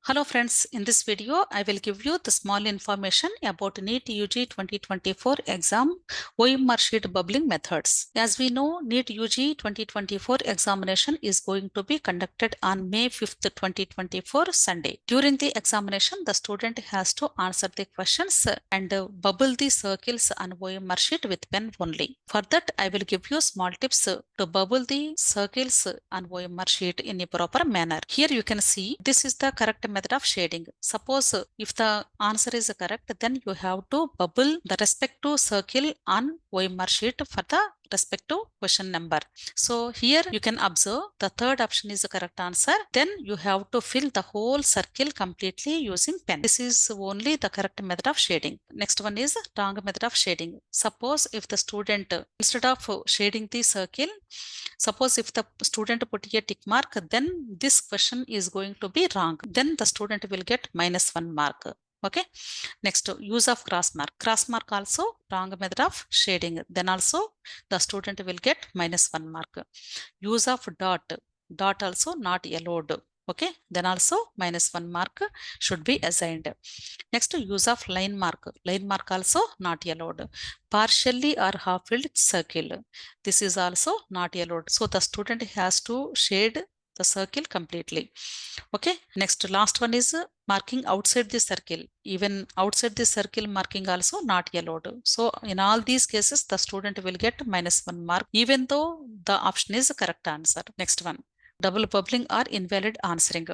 Hello friends, in this video I will give you the small information about NEET UG 2024 exam OMR sheet bubbling methods. As we know, NEET UG 2024 examination is going to be conducted on May 5th, 2024 Sunday. During the examination, the student has to answer the questions and bubble the circles on OMR sheet with pen only. For that, I will give you small tips to bubble the circles on OMR sheet in a proper manner. Here you can see this is the correct method of shading. Suppose if the answer is correct, then you have to bubble the respective circle on OMR sheet for the respective question number. So here you can observe the third option is the correct answer. Then you have to fill the whole circle completely using pen. This is only the correct method of shading. Next one is wrong method of shading. Suppose if the student instead of shading the circle, suppose if the student put a tick mark, then this question is going to be wrong. Then the student will get -1 mark. Okay. Next, use of cross mark. Cross mark also wrong method of shading. Then also the student will get -1 mark. Use of dot. Dot also not allowed. Okay. Then also -1 mark should be assigned. Next, use of line mark. Line mark also not allowed. Partially or half filled circle. This is also not allowed. So the student has to shade the circle completely. Okay. Next, last one is marking outside the circle. Even outside the circle marking also not allowed. So in all these cases, the student will get -1 mark, even though the option is correct answer. Next one, double bubbling or invalid answering.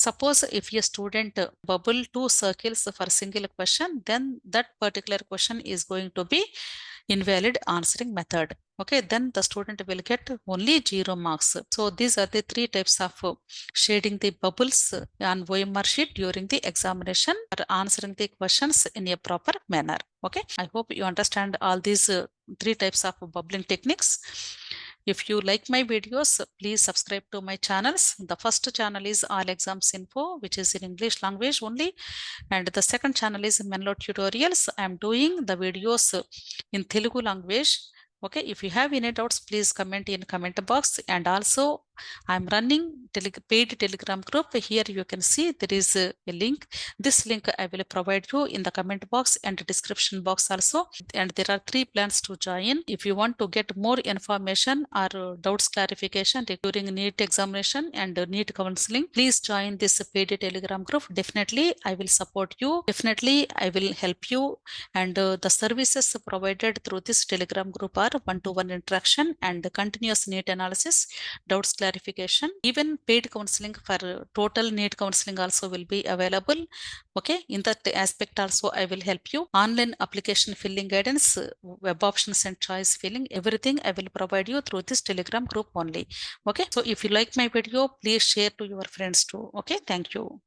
Suppose if a student bubble 2 circles for single question, then that particular question is going to be invalid answering method. Okay, then the student will get only 0 marks. So these are the 3 types of shading the bubbles on OMR sheet during the examination or answering the questions in a proper manner. Okay, I hope you understand all these 3 types of bubbling techniques. If you like my videos, please subscribe to my channels. The first channel is All Exams Info, which is in English language only. And the second channel is Menlo Tutorials. I am doing the videos in Telugu language. Okay, if you have any doubts, please comment in comment box. And also I'm running paid Telegram group. Here you can see there is a link. This link I will provide you in the comment box and description box also. And there are 3 plans to join. If you want to get more information or doubts clarification during NEET examination and NEET counseling, please join this paid Telegram group. Definitely I will support you. Definitely I will help you. And the services provided through this Telegram group are one-to-one interaction and continuous NEET analysis, doubts clarification. Even paid counseling for total NEET counseling also will be available. Okay, in that aspect also I will help you. Online application filling guidance, web options and choice filling, everything I will provide you through this Telegram group only. Okay, so if you like my video, please share to your friends too. Okay, thank you.